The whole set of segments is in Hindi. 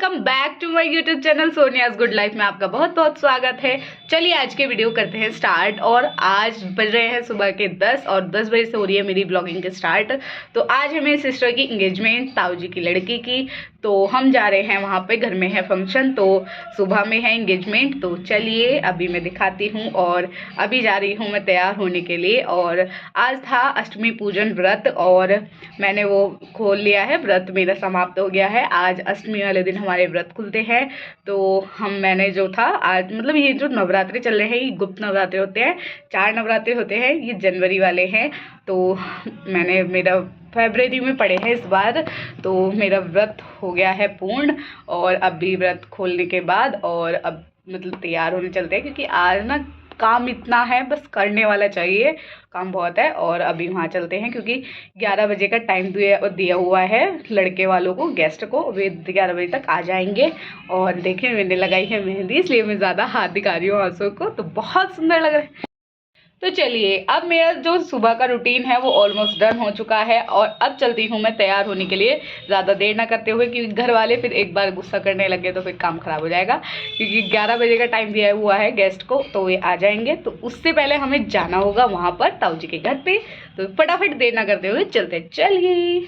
Welcome back to my YouTube channel Sonia's good life में आपका बहुत बहुत स्वागत है। चलिए आज के वीडियो करते हैं स्टार्ट। और आज बज रहे हैं सुबह के 10 और 10 बजे से हो रही है मेरी ब्लॉगिंग के स्टार्ट। तो आज है मेरी सिस्टर की इंगेजमेंट, ताऊ जी की लड़की की। तो हम जा रहे हैं वहाँ पे, घर में है फंक्शन, तो सुबह में है इंगेजमेंट। तो चलिए अभी मैं दिखाती हूँ। और अभी जा रही हूँ मैं तैयार होने के लिए। और आज था अष्टमी पूजन व्रत और मैंने वो खोल लिया है, व्रत मेरा समाप्त हो गया है। आज अष्टमी वाले दिन हमारे व्रत खुलते हैं। तो मैंने जो था आज, मतलब ये जो नवरात्रि चल रहे हैं ये गुप्त नवरात्रि होते हैं, 4 नवरात्रि होते हैं, ये जनवरी वाले हैं। तो मैंने, मेरा फरवरी में पड़े हैं इस बार, तो मेरा व्रत हो गया है पूर्ण। और अभी व्रत खोलने के बाद और अब मतलब तैयार होने चलते हैं, क्योंकि आज ना काम इतना है, बस करने वाला चाहिए, काम बहुत है। और अभी वहाँ चलते हैं, क्योंकि 11 बजे का टाइम दिया हुआ है लड़के वालों को, गेस्ट को। वे 11 बजे तक आ जाएंगे। और देखिए मैंने लगाई है मेहंदी, इसलिए मैं ज़्यादा हाथ दिखा रही हूँ आंसू को, तो बहुत सुंदर लग रहा है। तो चलिए अब मेरा जो सुबह का रूटीन है वो ऑलमोस्ट डन हो चुका है। और अब चलती हूँ मैं तैयार होने के लिए, ज़्यादा देर ना करते हुए, क्योंकि घर वाले फिर एक बार गुस्सा करने लगे तो फिर काम ख़राब हो जाएगा। क्योंकि 11 बजे का टाइम दिया हुआ है गेस्ट को, तो वे आ जाएंगे, तो उससे पहले हमें जाना होगा वहाँ पर ताऊ जी के घर पे। तो फटाफट देर ना करते हुए चलते, चलिए।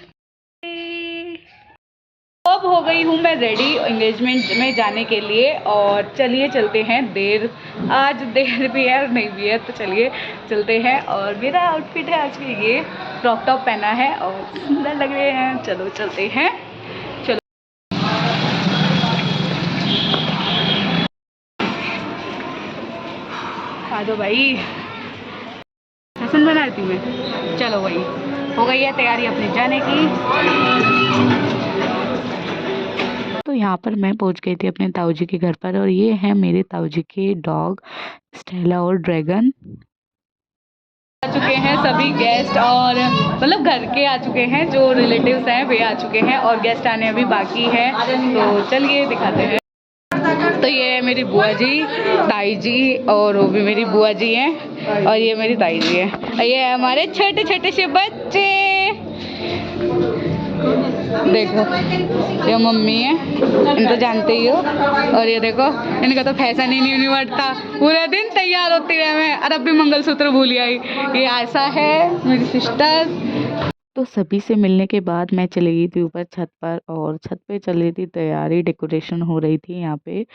अब हो गई हूँ मैं रेडी एंगेजमेंट में जाने के लिए, और चलिए चलते हैं। आज देर भी है और नहीं भी है, तो चलिए चलते हैं। और मेरा आउटफिट है आज की, ये क्रॉप टॉप पहना है और सुंदर लग रहे हैं। चलो चलते हैं, चलो। आ जाओ भाई, फैशन बना रही थी मैं। चलो भाई, हो गई है तैयारी अपने जाने की। तो यहाँ पर मैं पहुँच गई थी अपने ताऊ जी के घर पर, और ये है मेरे ताऊ जी के डॉग स्टेला और ड्रैगन। आ चुके हैं सभी गेस्ट, और मतलब घर के आ चुके हैं, जो रिलेटिव्स हैं वे आ चुके हैं, और गेस्ट आने अभी बाकी है। तो चलिए दिखाते हैं। तो ये है मेरी बुआ जी, ताई जी, और वो भी मेरी बुआ जी हैं, और ये मेरी ताई जी है, और ये है हमारे छोटे छोटे से बच्चे। देखो ये मम्मी है, इनको जानते ही हो। और ये देखो, इनका तो फैशन ही नहीं बढ़ता, पूरे दिन तैयार होती रहे मैं, और अब भी मंगलसूत्र भूल आई। ये ऐसा है मेरी सिस्टर। तो सभी से मिलने के बाद मैं चली गई थी ऊपर छत पर, और छत पे चल रही थी तैयारी, डेकोरेशन हो रही थी यहाँ पे,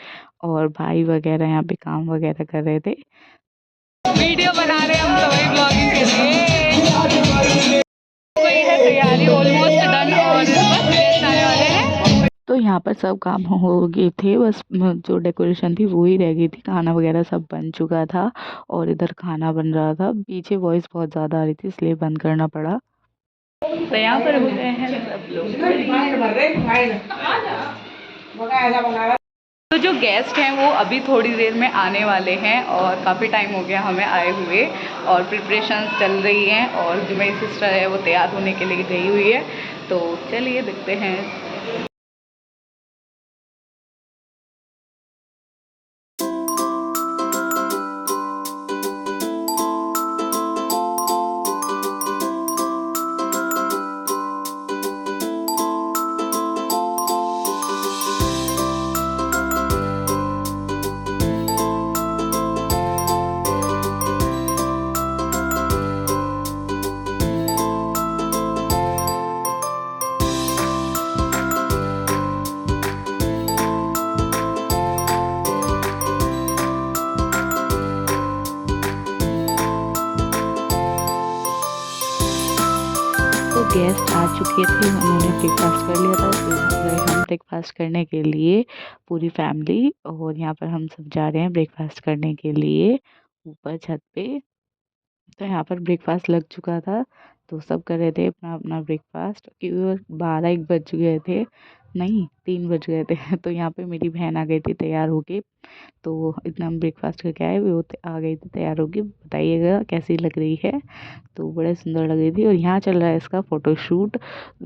और भाई वगैरह यहाँ पे काम वगैरह कर रहे थे। वीडियो बना रहे हम तो वही ब्लॉगिंग के लिए। वही है तैयारी ऑलमोस्ट डन, और बस गेस्ट आने वाले हैं। तो यहाँ पर सब काम हो गए थे, बस जो डेकोरेशन थी वो ही रह गई थी। खाना वगैरह सब बन चुका था, और इधर खाना बन रहा था। पीछे वॉइस बहुत ज़्यादा आ रही थी, इसलिए बंद करना पड़ा। तो यहाँ पर हो गए हैं सब लोग। तो जो गेस्ट हैं वो अभी थोड़ी देर में आने वाले हैं, और काफ़ी टाइम हो गया हमें आए हुए, और प्रिपरेशंस चल रही हैं। और जो मेरी सिस्टर है वो तैयार होने के लिए गई हुई है। तो चलिए देखते हैं। तो गेस्ट आ चुके थे, उन्होंने ब्रेकफास्ट कर लिया था। तो गए हम ब्रेकफास्ट करने के लिए, पूरी फैमिली। और यहाँ पर हम सब जा रहे हैं ब्रेकफास्ट करने के लिए ऊपर छत पे। तो यहाँ पर ब्रेकफास्ट लग चुका था, तो सब कर रहे थे अपना अपना ब्रेकफास्ट, क्योंकि 12-1 बज गए थे, नहीं 3 बज गए थे। तो यहाँ पे मेरी बहन आ गई थी तैयार होके, तो इतना हम ब्रेकफास्ट करके आए, वो आ गई थी तैयार होके। बताइएगा कैसी लग रही है। तो बड़े सुंदर लग रही थी। और यहाँ चल रहा है इसका फ़ोटोशूट,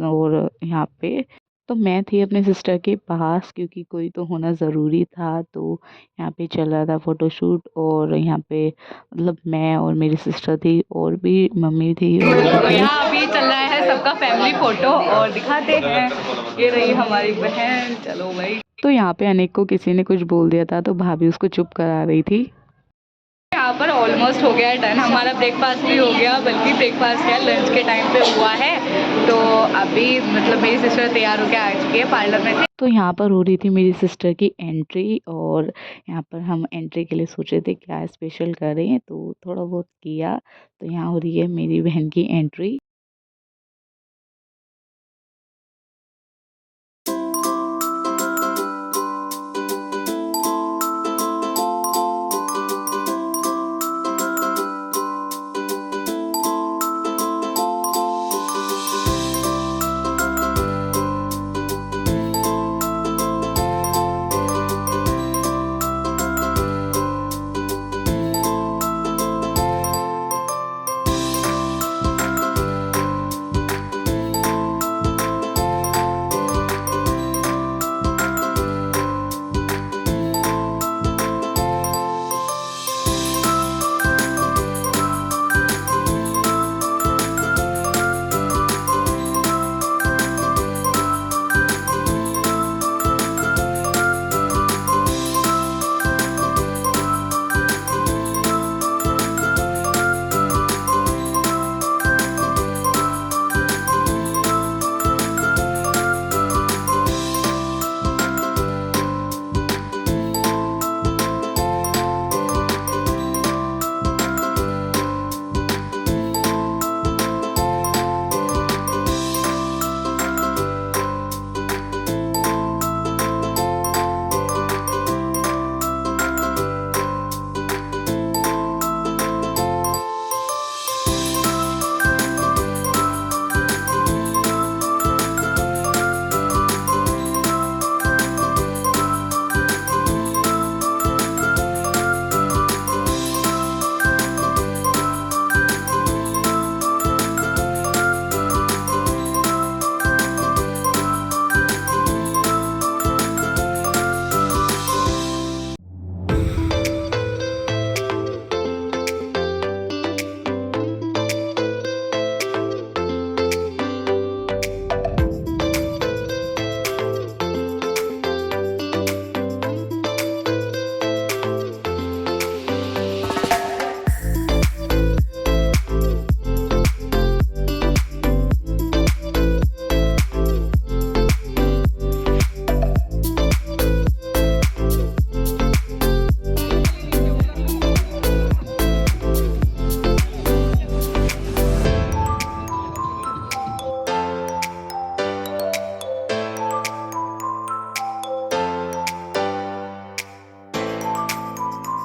और यहाँ पे तो मैं थी अपने सिस्टर के पास क्योंकि कोई तो होना ज़रूरी था। तो यहाँ पे चल रहा था फ़ोटोशूट और यहाँ पे मतलब मैं और मेरी सिस्टर थी और भी मम्मी थी और तो यहाँ अभी चल रहा है सबका फैमिली फ़ोटो और दिखाते हैं। ये रही हमारी बहन। चलो भाई। तो यहाँ पे अनेक को किसी ने कुछ बोल दिया था तो भाभी उसको चुप करा रही थी। यहाँ पर ऑलमोस्ट हो गया है डन, हमारा ब्रेकफास्ट भी हो गया, बल्कि ब्रेकफास्ट क्या लंच के टाइम पे हुआ है। तो अभी मतलब मेरी सिस्टर तैयार होकर आ चुकी है पार्लर में से। तो यहाँ पर हो रही थी मेरी सिस्टर की एंट्री और यहाँ पर हम एंट्री के लिए सोच रहे थे क्या स्पेशल करें, तो थोड़ा बहुत किया। तो यहाँ हो रही है मेरी बहन की एंट्री।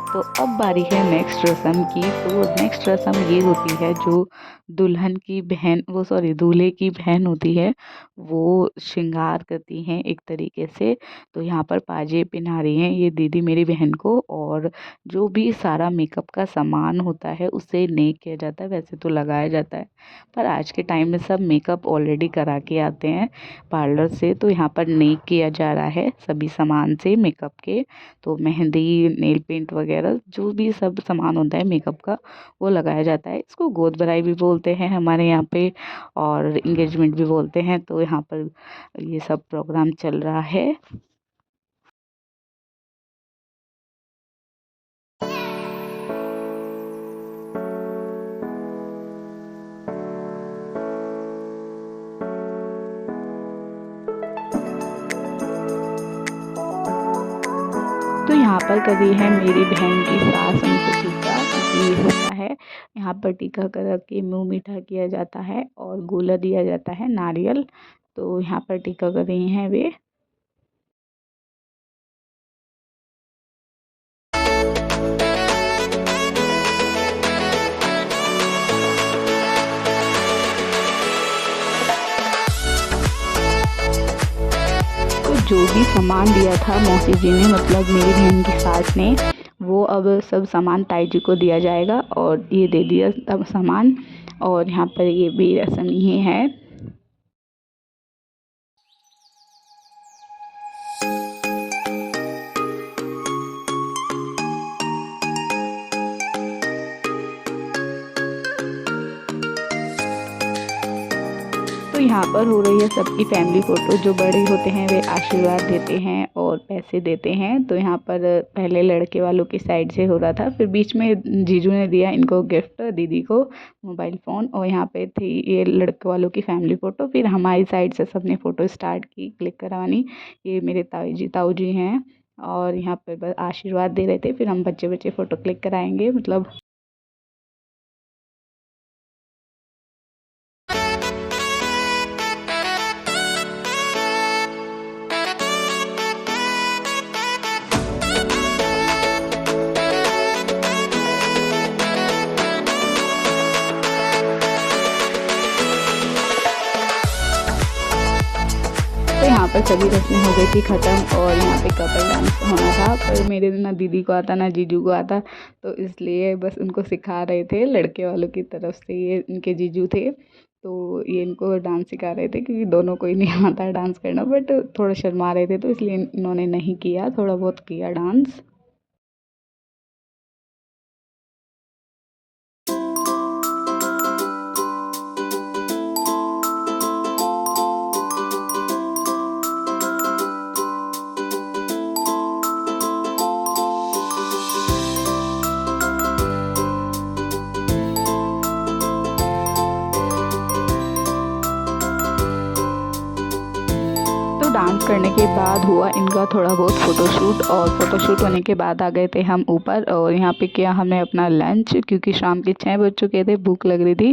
तो अब बारी है नेक्स्ट रस्म की। तो नेक्स्ट रस्म ये होती है जो दुल्हन की बहन दूल्हे की बहन होती है वो श्रृंगार करती हैं एक तरीके से। तो यहाँ पर पाजे पहना रही हैं ये दीदी मेरी बहन को, और जो भी सारा मेकअप का सामान होता है उसे नहीं किया जाता है, वैसे तो लगाया जाता है पर आज के टाइम में सब मेकअप ऑलरेडी करा के आते हैं पार्लर से। तो यहाँ पर नहीं किया जा रहा है सभी सामान से मेकअप के। तो मेहंदी, नेल पेंट वगैरह जो भी सब सामान होता है मेकअप का वो लगाया जाता है। इसको गोद भराई भी बोलते हैं हमारे यहाँ पे और इंगेजमेंट भी बोलते हैं। तो यहाँ पर ये सब प्रोग्राम चल रहा है। तो यहाँ पर कर रही है मेरी बहन की सास उनको टीका, क्योंकि ये होता है यहाँ पर टीका कर के मुँह मीठा किया जाता है और गोला दिया जाता है नारियल। तो यहाँ पर टीका कर रही हैं वे। तो जो भी सामान दिया था मौसी जी ने, मतलब मेरी बहन की सास ने, वो अब सब सामान ताई जी को दिया जाएगा और ये दे दिया अब सामान। और यहाँ पर ये भी रस्म ही है। यहाँ पर हो रही है सबकी फैमिली फ़ोटो। जो बड़े होते हैं वे आशीर्वाद देते हैं और पैसे देते हैं। तो यहाँ पर पहले लड़के वालों की साइड से हो रहा था, फिर बीच में जीजू ने दिया इनको गिफ्ट, दीदी को मोबाइल फ़ोन, और यहाँ पे थी ये लड़के वालों की फैमिली फ़ोटो। फिर हमारी साइड से सबने फ़ोटो स्टार्ट की क्लिक करवानी। ये मेरे ताऊ जी हैं और यहाँ पर बस आशीर्वाद दे रहे थे। फिर हम बच्चे बच्चे फ़ोटो क्लिक कराएंगे मतलब। तो यहाँ पर सभी रस्में हो गई थी ख़त्म और यहाँ पे कपल डांस होना था, पर मेरे ना दीदी को आता ना जीजू को आता, तो इसलिए बस उनको सिखा रहे थे। लड़के वालों की तरफ से ये इनके जीजू थे, तो ये इनको डांस सिखा रहे थे क्योंकि दोनों को ही नहीं आता है डांस करना, बट थोड़ा शर्मा रहे थे तो इसलिए इन्होंने नहीं किया, थोड़ा बहुत किया डांस। तो डांस करने के बाद हुआ इनका थोड़ा बहुत फ़ोटोशूट, और फ़ोटोशूट होने के बाद आ गए थे हम ऊपर, और यहाँ पे किया हमने अपना लंच क्योंकि शाम के 6 बज चुके थे, भूख लग रही थी।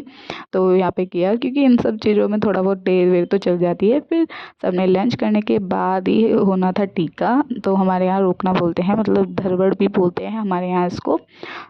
तो यहाँ पे किया क्योंकि इन सब चीज़ों में थोड़ा बहुत देर वेर तो चल जाती है। फिर सबने लंच करने के बाद ही होना था टीका, तो हमारे यहाँ रोकना बोलते हैं, मतलब धरवड़ भी बोलते हैं हमारे यहाँ इसको।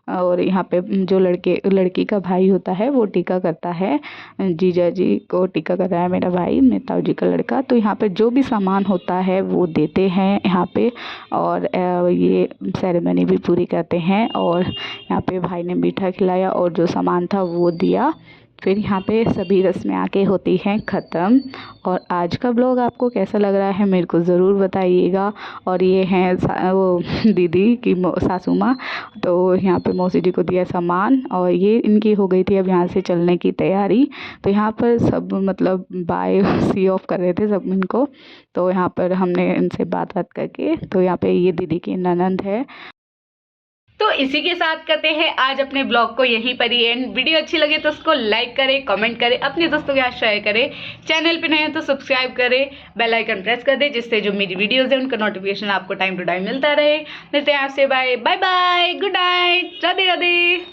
और यहाँ पे जो लड़की का भाई होता है वो टीका करता है, जीजा जी को टीका कर रहा है मेरा भाई, मेरे ताऊ जी का लड़का। तो यहाँ पे जो भी सामान होता है वो देते हैं यहाँ पे, और ये सेरेमनी भी पूरी करते हैं। और यहाँ पे भाई ने मीठा खिलाया और जो सामान था वो दिया। फिर यहाँ पे सभी रस्में आके होती हैं ख़त्म। और आज का ब्लॉग आपको कैसा लग रहा है मेरे को ज़रूर बताइएगा। और ये हैं वो दीदी की सासू माँ, तो यहाँ पे मौसी जी को दिया सामान, और ये इनकी हो गई थी अब यहाँ से चलने की तैयारी। तो यहाँ पर सब मतलब बाय सी ऑफ कर रहे थे सब इनको। तो यहाँ पर हमने इनसे बात करके, तो यहाँ पे ये दीदी की ननंद है। तो इसी के साथ करते हैं आज अपने ब्लॉग को यहीं पर ही एंड। वीडियो अच्छी लगे तो उसको लाइक करें, कमेंट करें, अपने दोस्तों के साथ शेयर करें। चैनल पे नए हैं तो सब्सक्राइब करें, बेल आइकन प्रेस कर दें, जिससे जो मेरी वीडियोस है उनका नोटिफिकेशन आपको टाइम टू टाइम मिलता रहे। मिलते हैं आपसे, bye bye bye, good night, Radhe Radhe.